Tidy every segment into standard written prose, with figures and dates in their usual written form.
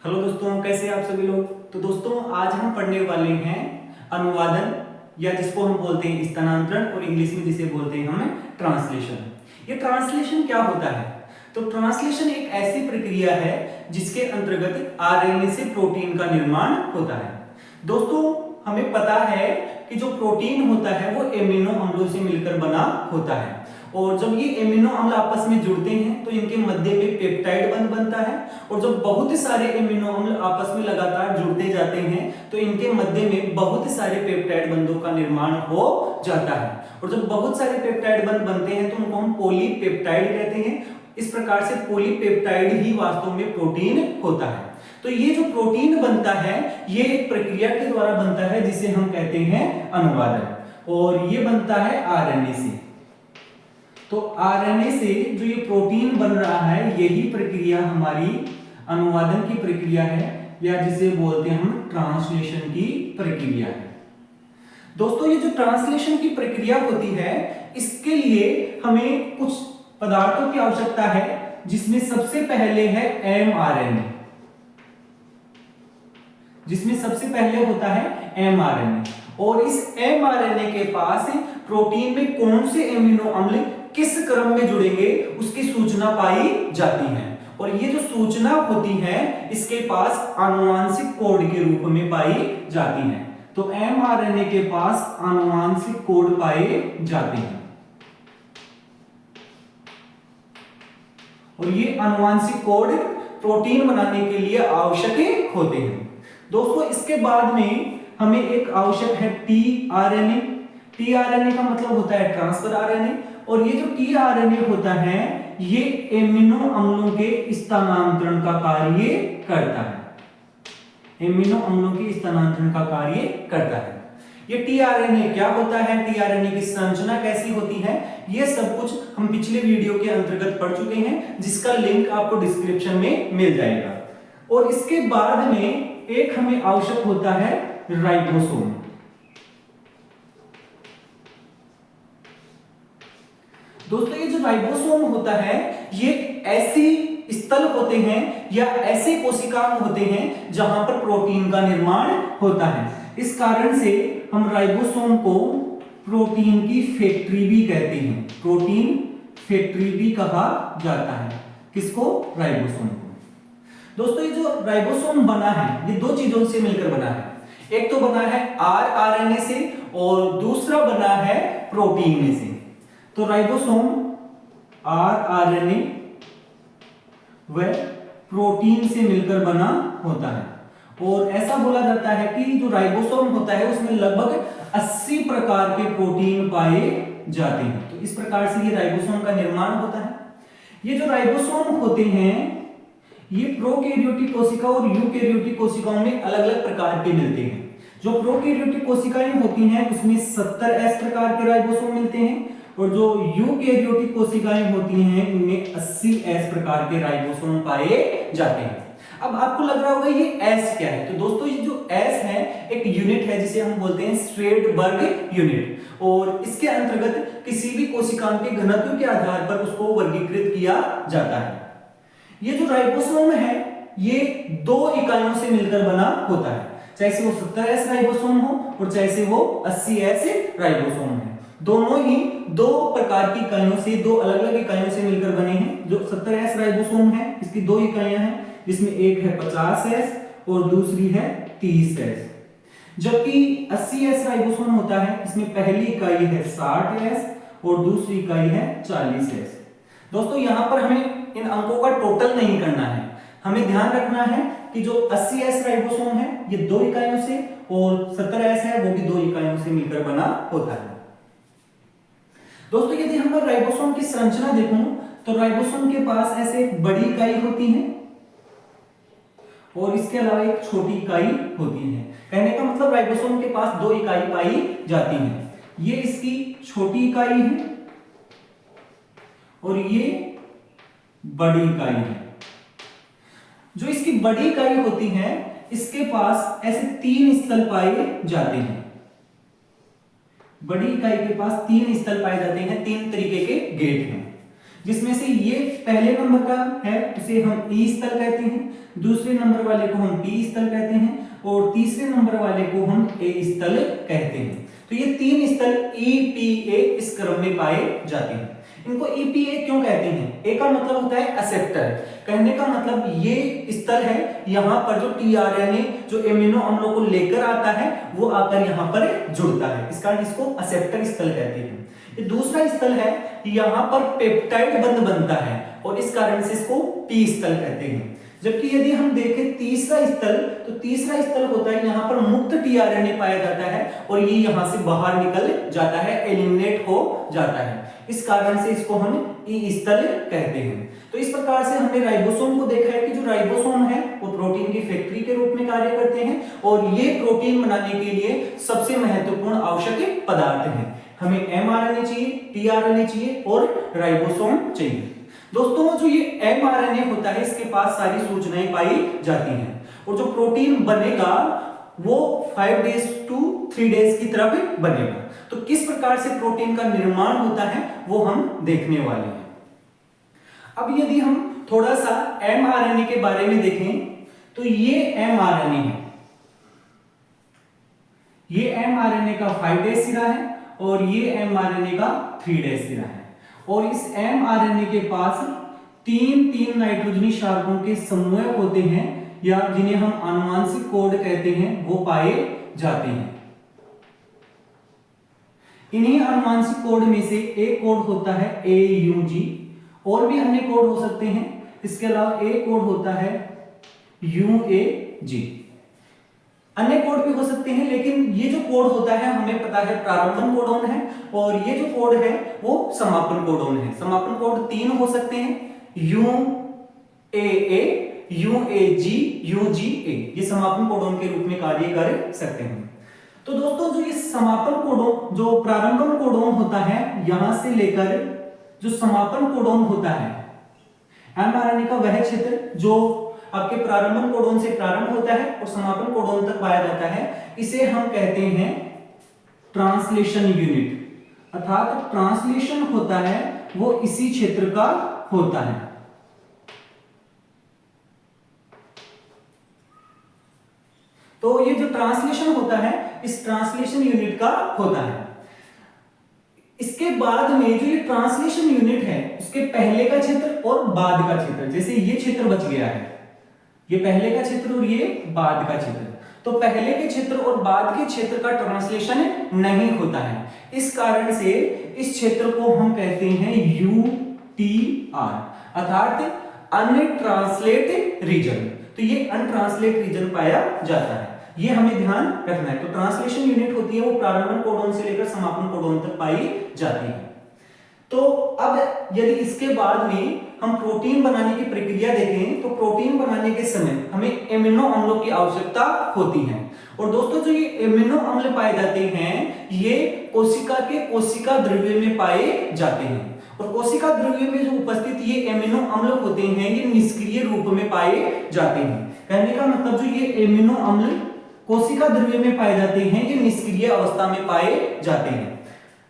Hello दोस्तों, कैसे हैं आप सभी लोग। तो दोस्तों आज हम पढ़ने वाले हैं अनुवादन, या जिसको हम बोलते हैं स्थानांतरण, और इंग्लिश में जिसे बोलते हैं हम ट्रांसलेशन। ये ट्रांसलेशन क्या होता है? तो ट्रांसलेशन एक ऐसी प्रक्रिया है जिसके अंतर्गत आरएनए से प्रोटीन का निर्माण होता है। दोस्तों हमें पता है कि जो प्रोटीन होता है वो एमिनो अम्लों से मिलकर बना होता है, और जब ये एमिनो अम्ल आपस में जुड़ते हैं तो इनके मध्य में पेप्टाइड बंध बनता है, और जब बहुत सारे एमिनो अम्ल आपस में लगातार जुड़ते जाते हैं तो इनके मध्य में बहुत सारे पेप्टाइड बंधों का निर्माण हो जाता है, और जब बहुत सारे पेप्टाइड बंध बनते हैं तो उनको हम पॉलीपेप्टाइड कहते हैं। इस प्रकार से पॉलीपेप्टाइड ही वास्तव में प्रोटीन होता है। तो ये जो प्रोटीन बनता है ये एक प्रक्रिया के द्वारा बनता है जिसे हम कहते हैं अनुवादन, और ये बनता है आरएनए से। तो आरएनए से जो ये प्रोटीन बन रहा है यही प्रक्रिया हमारी अनुवादन की प्रक्रिया है, या जिसे बोलते हैं हम ट्रांसलेशन की प्रक्रिया है। दोस्तों ये जो ट्रांसलेशन की प्रक्रिया होती है इसके लिए हमें कुछ पदार्थों की आवश्यकता है, जिसमें सबसे पहले है एमआरएनए। जिसमें सबसे पहले होता है एमआरएनए, और इस एमआरएनए के पास प्रोटीन में कौन से एमिनो अम्ल किस क्रम में जुड़ेंगे उसकी सूचना पाई जाती है, और ये जो सूचना होती है इसके पास आनुवांशिक कोड के रूप में पाई जाती है। तो एमआरएनए के पास आनुवांशिक कोड पाए जाते हैं, और ये आनुवांशिक कोड प्रोटीन बनाने के लिए आवश्यक होते हैं। दोस्तों इसके बाद में हमें एक आवश्यक है टीआरएनए। टीआरएनए का मतलब होता है ट्रांसफर आरएनए, और ये जो टीआरएनए होता है ये एमिनो अम्लों के स्थानांतरण का कार्य करता है। एमिनो अम्लों के स्थानांतरण का कार्य करता है। ये टीआरएनए क्या होता है, टीआरएनए की संरचना कैसी होती है, ये सब कुछ हम पिछले वीडियो के अंतर्गत पढ़ चुके हैं, जिसका लिंक आपको डिस्क्रिप्शन में मिल जाएगा। और इसके बाद में एक हमें आवश्यक होता है राइबोसोम। दोस्तों ये जो राइबोसोम होता है ये ऐसी स्थल होते हैं या ऐसे कोशिकांग होते हैं जहां पर प्रोटीन का निर्माण होता है। इस कारण से हम राइबोसोम को प्रोटीन की फैक्ट्री भी कहते हैं। प्रोटीन फैक्ट्री भी कहा जाता है किसको? राइबोसोम को। दोस्तों ये जो राइबोसोम बना है ये दो चीजों से मिलकर बना है। एक तो बना है आरएनए से, और दूसरा बना है प्रोटीन से। तो राइबोसोम आरएनए व प्रोटीन से मिलकर बना होता है, और ऐसा बोला जाता है कि जो राइबोसोम होता है उसमें लगभग 80 प्रकार के प्रोटीन पाए जाते हैं। तो इस प्रकार से ये राइबोसोम का निर्माण होता है। ये जो राइबोसोम होते हैं ये प्रोकैरियोटिक कोशिका और यूकैरियोटिक कोशिकाओं में अलग अलग प्रकार के मिलते हैं। जो प्रोकैरियोटिक कोशिकाएं होती हैं उसमें 70S प्रकार के राइबोसोम मिलते हैं, और जो यूकैरियोटिक कोशिकाएं होती हैं उनमें 80S प्रकार के राइबोसोम पाए जाते हैं। अब आपको लग रहा होगा ये S क्या है? तो दोस्तों ये जो S है एक यूनिट है जिसे हम बोलते हैं श्वेडबर्ग यूनिट, और इसके अंतर्गत किसी भी कोशिकांग के घनत्व के आधार पर उसको वर्गीकृत किया जाता है। ये जो राइबोसोम है ये दो इकाइयों से मिलकर बना होता है, चाहे से वो 70S राइबोसोम हो और चाहे से वो 80S राइबोसोम है। दोनों ही दो प्रकार की इकाइयों से, दो अलग अलग इकाइयों से मिलकर बने हैं। जो 70S राइबोसोम है इसकी दो इकाइयां हैं, जिसमें एक है 50S और दूसरी है 30S। जबकि 80S राइबोसोम होता है इसमें पहली इकाई है 60S और दूसरी इकाई है 40S। दोस्तों यहां पर हमें इन अंकों का टोटल नहीं करना है, हमें ध्यान रखना है कि जो 80S राइबोसोम है ये दो इकाइयों से, और 70S है वो भी दो इकाइयों से मिलकर बना होता है। दोस्तों यदि हम राइबोसोम की संरचना देखूं तो राइबोसोम के पास ऐसे एक बड़ी इकाई होती है और इसके अलावा एक छोटी इकाई होती है। कहने का मतलब राइबोसोम के पास दो इकाई पाई जाती है। ये इसकी छोटी इकाई है और ये बड़ी इकाई है। जो इसकी बड़ी इकाई होती है इसके पास ऐसे 3 स्थल पाए जाते हैं। बड़ी इकाई के पास 3 स्थल पाए जाते हैं, 3 तरीके के गेट हैं, जिसमें से ये पहले नंबर का है उसे हम ई स्थल कहते हैं, दूसरे नंबर वाले को हम टी स्थल कहते हैं और तीसरे नंबर वाले को हम ए स्थल कहते हैं। तो ये 3 स्थल EPA इस क्रम में पाए जाते हैं। इनको EPA क्यों कहते हैं? ए का मतलब होता है एक्सेप्टर, कहने का मतलब ये स्थल है, यहाँ पर जो tRNA जो एमिनो अम्लों को लेकर आता है वो आकर यहाँ पर जुड़ता है, इस कारण इसको एक्सेप्टर स्थल कहते हैं। ये दूसरा स्थल है, यहाँ पर पेप्टाइड बंध बनता है और इस कारण से इसको P स्थल कहते हैं। जबकि यदि हम देखें तीसरा स्थल, तो तीसरा स्थल होता है यहाँ पर मुक्त tRNA पाया जाता है और ये यहाँ से बाहर निकल जाता है, एलिमिनेट हो जाता है, इस कारण से इसको हम E स्थल कहते हैं। तो इस प्रकार से हमने राइबोसोम को देखा है कि जो राइबोसोम है वो प्रोटीन की फैक्ट्री के रूप में कार्य करते हैं और ये प्रोटीन बनाने के लिए सबसे महत्वपूर्ण आवश्यक पदार्थ है। हमें mRNA चाहिए, tRNA चाहिए और राइबोसोम चाहिए। दोस्तों जो ये mRNA होता है इसके पास सारी सूचनाएं पाई जाती हैं और जो प्रोटीन बनेगा वो 5 days to 3 days की तरफ बनेगा। तो किस प्रकार से प्रोटीन का निर्माण होता है वो हम देखने वाले हैं। अब यदि हम थोड़ा सा mRNA के बारे में देखें तो ये mRNA है, ये mRNA का 5 days सिरा है और ये mRNA का 3 days सिरा है और इस mRNA के पास 3 नाइट्रोजनी क्षारकों के समूह होते हैं या जिन्हें हम आनुवांशिक कोड कहते हैं वो पाए जाते हैं। इन्हीं आनुवांशिक कोड में से एक कोड होता है AUG, और भी अन्य कोड हो सकते हैं, इसके अलावा एक कोड होता है UAG, अन्य कोड भी हो सकते हैं, लेकिन ये जो कोड होता है हमें पता है प्रारंभन कोडोन है और ये जो कोड है वो समापन कोडोन है। समापन कोड 3 हो सकते हैं, UAA, UAG, UGA, ये समापन कोडोन के रूप में कार्य कर सकते हैं। तो दोस्तों जो ये समापन कोडोन, जो प्रारंभन कोडोन होता है यहां से लेकर जो समापन कोडोन होता है mRNA का वह क्षेत्र जो आपके प्रारंभन कोडोन से प्रारंभ होता है और समापन कोडोन तक पाया जाता है, इसे हम कहते हैं ट्रांसलेशन यूनिट, अर्थात ट्रांसलेशन होता है वो इसी क्षेत्र का होता है। तो ये जो ट्रांसलेशन होता है इस ट्रांसलेशन यूनिट का होता है। इसके बाद में जो ये ट्रांसलेशन यूनिट है उसके पहले का क्षेत्र और बाद का क्षेत्र, जैसे ये क्षेत्र बच गया है, ये पहले का क्षेत्र और ये बाद का क्षेत्र, तो पहले के क्षेत्र और बाद के क्षेत्र का ट्रांसलेशन नहीं होता है, इस कारण से इस क्षेत्र को हम कहते हैं UTR, अर्थात अनट्रांसलेट रीजन। तो ये अनट्रांसलेट रीजन पाया जाता है, ये हमें ध्यान रखना है। तो ट्रांसलेशन यूनिट होती है वो प्रारंभन कोडोन से लेकर समापन कोडोन तक पाई जाती है। तो अब यदि इसके बाद में हम प्रोटीन बनाने की प्रक्रिया देखें तो प्रोटीन बनाने के समय हमें एमिनो अम्लों की आवश्यकता होती है और दोस्तों जो ये एमिनो अम्ल पाए जाते हैं ये कोशिका के कोशिका द्रव्य में पाए जाते हैं और कोशिका द्रव्य में जो उपस्थित ये एमिनो अम्ल होते हैं ये निष्क्रिय रूप में पाए जाते हैं। कहने का मतलब जो ये एमिनो अम्ल कोशिका द्रव्य में पाए जाते हैं ये निष्क्रिय अवस्था में पाए जाते हैं।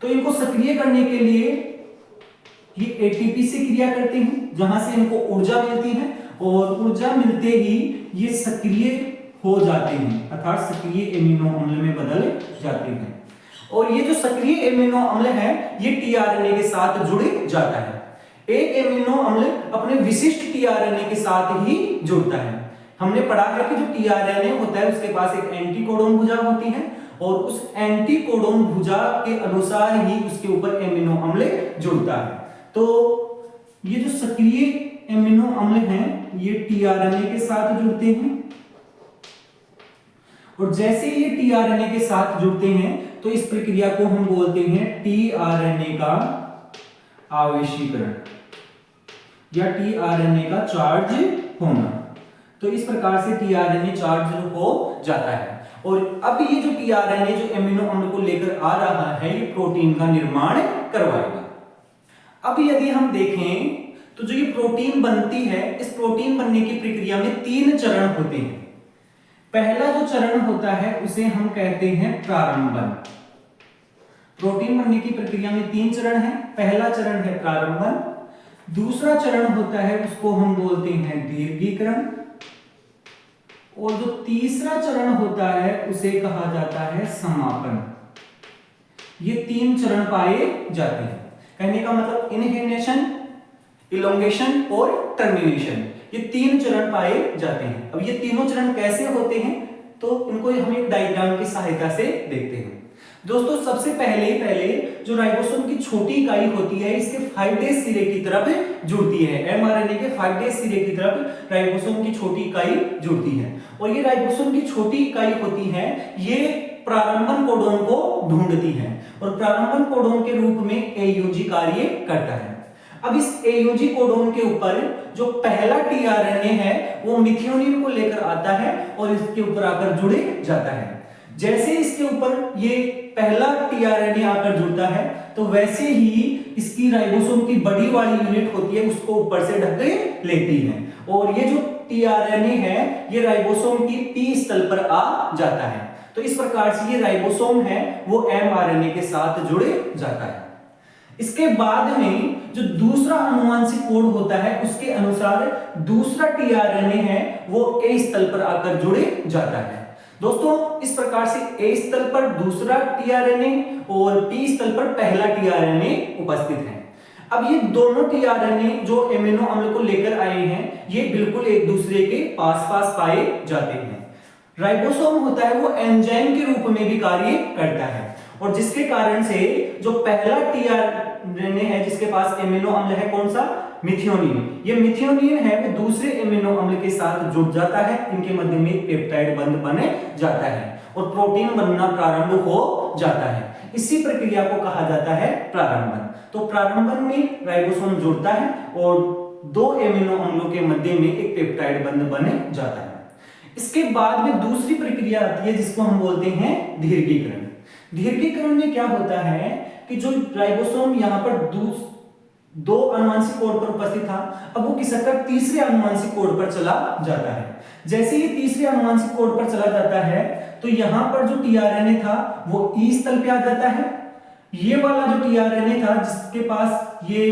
तो इनको सक्रिय करने के लिए ये एटीपी से क्रिया करते हैं जहां से इनको ऊर्जा मिलती है और ऊर्जा मिलते ही ये सक्रिय हो जाते हैं, अर्थात सक्रिय एमिनो अम्ल में बदल जाते हैं और ये जो सक्रिय एमिनो अम्ल है ये टीआरएनए के साथ जुड़ जाता है। एक एमिनो अम्ल अपने विशिष्ट टीआरएनए के साथ ही जुड़ता है। हमने पढ़ा है कि जो टीआरएनए होता है उसके पास एक एंटीकोडोन भुजा होती है और उस एंटीकोडोन भुजा के अनुसार ही उसके ऊपर एमिनो अम्ल जुड़ता है। तो ये जो सक्रिय एमिनो अम्ल हैं ये टीआरएनए के साथ जुड़ते हैं और जैसे ये टीआरएनए के साथ जुड़ते हैं तो इस प्रक्रिया को हम बोलते हैं टीआरएनए का आवेशीकरण या टीआरएनए का चार्ज होना। तो इस प्रकार से टीआरएनए चार्ज हो जाता है और अब ये जो टीआरएनए जो एमिनो अम्ल को लेकर आ रहा है ये प्रोटीन का निर्माण करवाएगा। अब यदि हम देखें तो जो ये प्रोटीन बनती है इस प्रोटीन बनने की प्रक्रिया में 3 चरण होते हैं। पहला जो चरण होता है उसे हम कहते हैं प्रारंभन। प्रोटीन बनने की प्रक्रिया में 3 चरण है। पहला चरण है प्रारंभन, दूसरा चरण होता है उसको हम बोलते हैं दीर्घीकरण और जो तीसरा चरण होता है उसे कहा जाता है समापन। ये 3 चरण पाए जाते हैं। कहने का मतलब इनहिबिशन, इलोंगेशन और टर्मिनेशन, ये 3 चरण पाए जाते हैं। अब ये तीनों चरण कैसे होते हैं तो इनको हम एक डायग्राम की सहायता से देखते हैं। दोस्तों सबसे पहले जो राइबोसोम की छोटी इकाई होती है इसके 5 डेज सिरे की तरफ जुड़ती है। एमआरएनए के 5 डेज सिरे की तरफ राइबोसोम की छोटी इकाई जुड़ती है और ये राइबोसोम की छोटी इकाई होती है, ये प्रारंभन कोडोन को ढूंढती है और प्रारंभन कोडोन के रूप में एयूजी कार्य करता है। अब इस एयूजी कोडोन के ऊपर जो पहला टीआरएनए है वो मिथियोनिन को लेकर आता है और इसके ऊपर आकर जुड़ जाता है। जैसे इसके ऊपर ये पहला टीआरएनए आकर जुड़ता है तो वैसे ही इसकी राइबोसोम की बड़ी वाली यूनिट होती है उसको ऊपर से ढक लेती है और ये जो टीआरएनए है ये राइबोसोम की पी स्थल पर आ जाता है। तो इस प्रकार से ये राइबोसोम है वो एमआरएनए के साथ जुड़ जाता है। इसके बाद में जो दूसरा आनुवंशिक कोड होता है उसके अनुसार दूसरा टीआरएनए है वो ए स्थल पर आकर जुड़ जाता है। दोस्तों इस प्रकार से ए स्थल पर दूसरा टीआरएनए और पी स्थल पर पहला टीआरएनए उपस्थित है। अब ये दोनों टीआरएनए जो एमिनो अम्ल को लेकर आए हैं ये बिल्कुल एक दूसरे के पास पाए जाते हैं। राइबोसोम होता है वो एंजाइम के रूप में भी कार्य करता है और जिसके कारण से जो पहला टीआरएनए है जिसके पास एमिनो अम्ल है कौन सा, मिथियोनिन, ये मिथियोनिन है वो दूसरे एमिनो अम्ल के साथ जुड़ जाता है, इनके मध्य में पेप्टाइड बंध बने जाता है और प्रोटीन बनना प्रारंभ हो जाता है। इसी प्रक्रिया को कहा जाता है प्रारंभन। तो प्रारंभन में राइबोसोम जुड़ता है और 2 एमिनो अम्लों के मध्य में एक पेप्टाइड बंध बने जाता है। इसके बाद में दूसरी प्रक्रिया आती है जिसको हम बोलते हैं दीर्घीकरण। दीर्घीकरण में क्या होता है कि जो राइबोसोम यहाँ पर 2 आनुवंशिक कोड पर उपस्थित था अब वो किसकर तीसरे आनुवंशिक कोड पर चला जाता है। जैसे ये तीसरे आनुवंशिक कोड पर चला जाता है तो यहाँ पर जो टीआरएनए था वो ई स्थल पे आ जाता है। ये वाला जो टीआरएनए था जिसके पास ये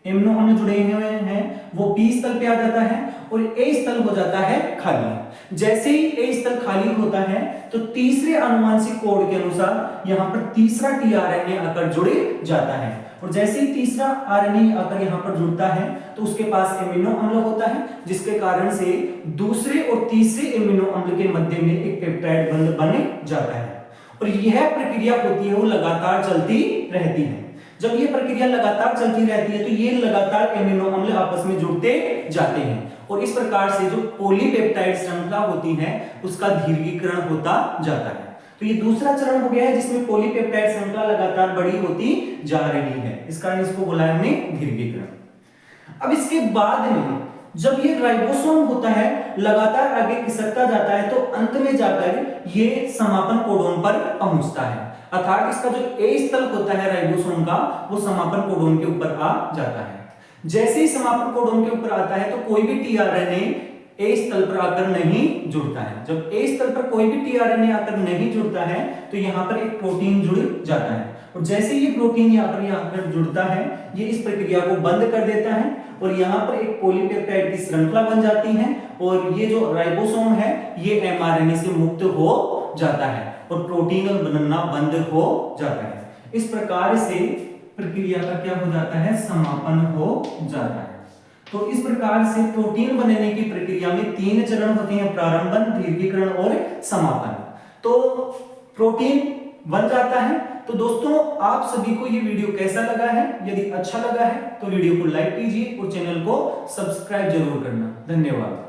एमिनो अम्ल जुड़े हुए हैं वो पी स्थल पे आ जाता है और ए स्थल हो जाता है खाली। जैसे ही ए स्थल खाली होता है तो तीसरे आनुवंशिक कोड के अनुसार यहाँ पर तीसरा टीआरएनए आकर जुड़ जाता है और जैसे ही तीसरा आरएनए आकर यहाँ पर जुड़ता है तो उसके पास एमिनो अम्ल होता है जिसके कारण से दूसरे और तीसरे एमिनो अम्ल के मध्य में एक पेप्टाइड बंध बने जाता है और यह प्रक्रिया होती है वो लगातार चलती रहती है। जब ये प्रक्रिया लगातार चलती रहती है तो ये लगातार एमिनो अम्ल आपस में जुड़ते जाते हैं और इस प्रकार से जो पॉलीपेप्टाइड श्रृंखला होती है उसका दीर्घीकरण होता जाता है। तो ये दूसरा चरण हो गया है जिसमें पॉलीपेप्टाइड श्रृंखला लगातार बड़ी होती जा रही है, इस कारण इसको बोला हमने दीर्घीकरण। अब इसके बाद में जब ये राइबोसोम होता है लगातार आगे खिसकता जाता है तो अंत में जाकर ये समापन कोडोन पर पहुंचता है, अर्थात इसका जो ए स्थल होता है राइबोसोम का वो समापन कोडोन के ऊपर आ जाता है। जैसे ही समापन कोडोन के ऊपर आता है तो कोई भी टीआरएनए ए स्थल पर आकर नहीं जुड़ता है। जब ए स्थल पर कोई भी टीआरएनए आकर नहीं जुड़ता है तो यहाँ पर एक प्रोटीन जुड़ जाता है और जैसे ये प्रोटीन यहाँ पर जुड़ता है ये इस प्रक्रिया को बंद कर देता है और यहाँ पर एक पॉलीपेप्टाइड की श्रृंखला बन जाती है और ये जो राइबोसोम है ये एमआरएनए से मुक्त हो जाता है और प्रोटीन बनना बंद हो जाता है। इस प्रकार से प्रक्रिया का क्या हो जाता है, समापन हो जाता है। तो इस प्रकार से प्रोटीन बनने की प्रक्रिया में 3 चरण होते हैं, प्रारंभन, दीर्घीकरण और समापन। तो प्रोटीन बन जाता है। तो दोस्तों आप सभी को ये वीडियो कैसा लगा है, यदि अच्छा लगा है तो वीडियो को लाइक कीजिए और चैनल को सब्सक्राइब जरूर करना। धन्यवाद।